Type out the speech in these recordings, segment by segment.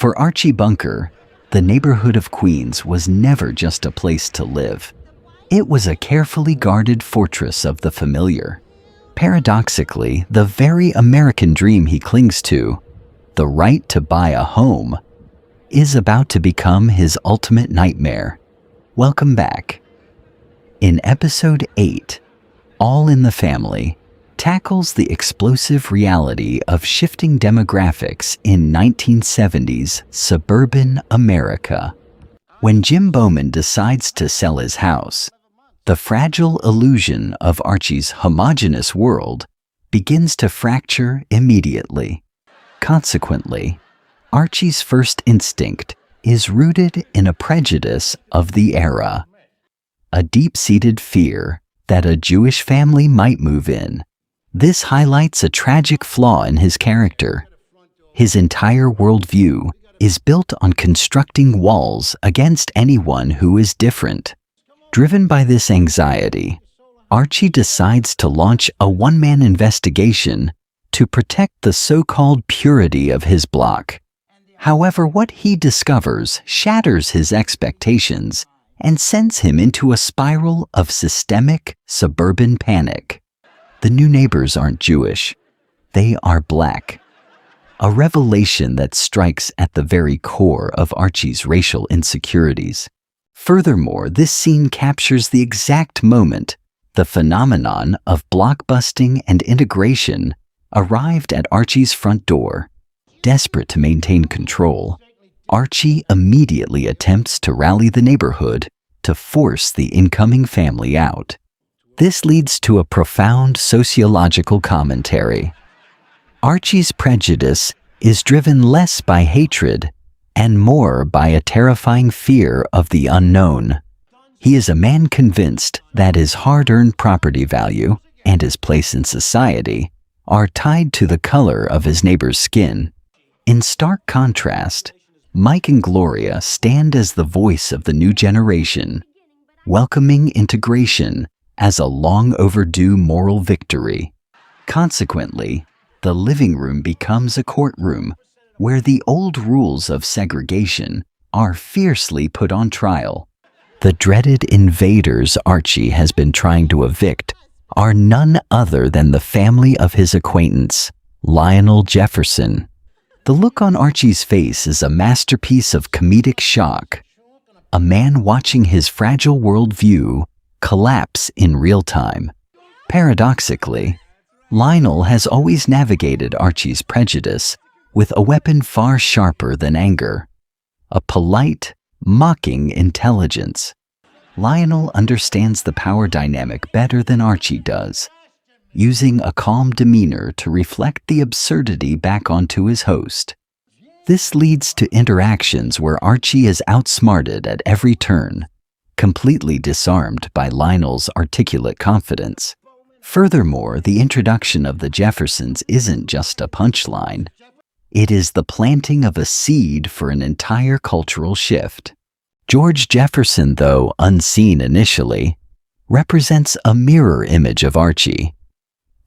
For Archie Bunker, the neighborhood of Queens was never just a place to live. It was a carefully guarded fortress of the familiar. Paradoxically, the very American dream he clings to, the right to buy a home, is about to become his ultimate nightmare. Welcome back. In Episode 8, All in the Family tackles the explosive reality of shifting demographics in 1970s suburban America. When Jim Bowman decides to sell his house, the fragile illusion of Archie's homogeneous world begins to fracture immediately. Consequently, Archie's first instinct is rooted in a prejudice of the era, a deep-seated fear that a Jewish family might move in. This highlights a tragic flaw in his character. His entire worldview is built on constructing walls against anyone who is different. Driven by this anxiety, Archie decides to launch a one-man investigation to protect the so-called purity of his block. However, what he discovers shatters his expectations and sends him into a spiral of systemic suburban panic. The new neighbors aren't Jewish, they are black. A revelation that strikes at the very core of Archie's racial insecurities. Furthermore, this scene captures the exact moment the phenomenon of blockbusting and integration arrived at Archie's front door. Desperate to maintain control, Archie immediately attempts to rally the neighborhood to force the incoming family out. This leads to a profound sociological commentary. Archie's prejudice is driven less by hatred and more by a terrifying fear of the unknown. He is a man convinced that his hard-earned property value and his place in society are tied to the color of his neighbor's skin. In stark contrast, Mike and Gloria stand as the voice of the new generation, welcoming integration as a long overdue moral victory. Consequently, the living room becomes a courtroom where the old rules of segregation are fiercely put on trial. The dreaded invaders Archie has been trying to evict are none other than the family of his acquaintance, Lionel Jefferson. The look on Archie's face is a masterpiece of comedic shock. A man watching his fragile worldview collapse in real time. Paradoxically, Lionel has always navigated Archie's prejudice with a weapon far sharper than anger, a polite, mocking intelligence. Lionel understands the power dynamic better than Archie does, using a calm demeanor to reflect the absurdity back onto his host. This leads to interactions where Archie is outsmarted at every turn, completely disarmed by Lionel's articulate confidence. Furthermore, the introduction of the Jeffersons isn't just a punchline. It is the planting of a seed for an entire cultural shift. George Jefferson, though unseen initially, represents a mirror image of Archie,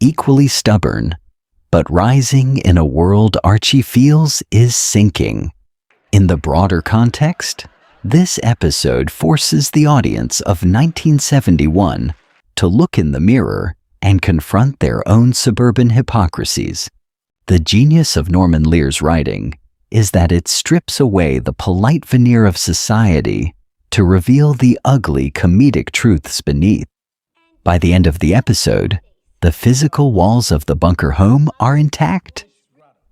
equally stubborn, but rising in a world Archie feels is sinking. In the broader context, this episode forces the audience of 1971 to look in the mirror and confront their own suburban hypocrisies. The genius of Norman Lear's writing is that it strips away the polite veneer of society to reveal the ugly comedic truths beneath. By the end of the episode, the physical walls of the Bunker home are intact,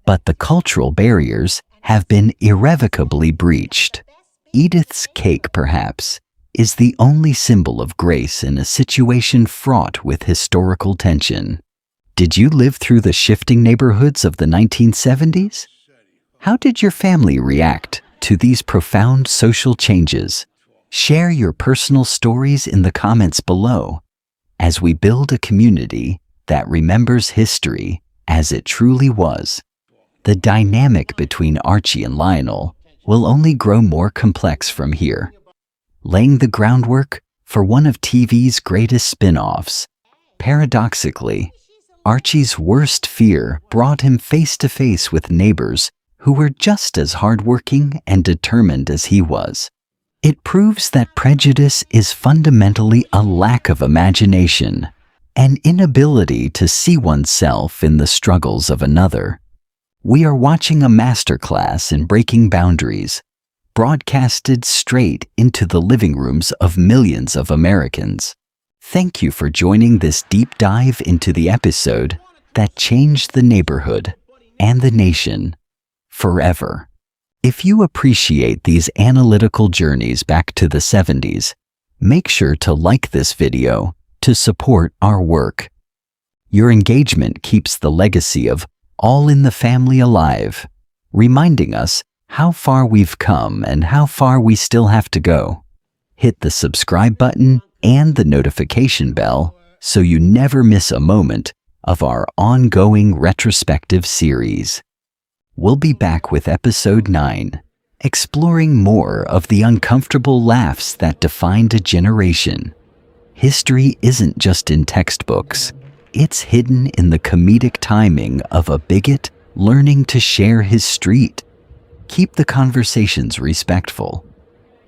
but the cultural barriers have been irrevocably breached. Edith's cake, perhaps, is the only symbol of grace in a situation fraught with historical tension. Did you live through the shifting neighborhoods of the 1970s? How did your family react to these profound social changes? Share your personal stories in the comments below as we build a community that remembers history as it truly was. The dynamic between Archie and Lionel will only grow more complex from here, laying the groundwork for one of TV's greatest spin-offs. Paradoxically, Archie's worst fear brought him face to face with neighbors who were just as hardworking and determined as he was. It proves that prejudice is fundamentally a lack of imagination, an inability to see oneself in the struggles of another. We are watching a masterclass in breaking boundaries, broadcasted straight into the living rooms of millions of Americans. Thank you for joining this deep dive into the episode that changed the neighborhood and the nation forever. If you appreciate these analytical journeys back to the 70s, make sure to like this video to support our work. Your engagement keeps the legacy of All in the Family alive, reminding us how far we've come and how far we still have to go. Hit the subscribe button and the notification bell so you never miss a moment of our ongoing retrospective series. We'll be back with episode 9, exploring more of the uncomfortable laughs that defined a generation. History isn't just in textbooks. It's hidden in the comedic timing of a bigot learning to share his street. Keep the conversations respectful.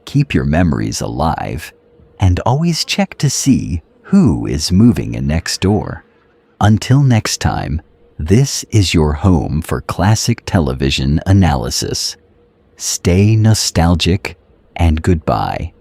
Keep your memories alive. And always check to see who is moving in next door. Until next time, this is your home for classic television analysis. Stay nostalgic and goodbye.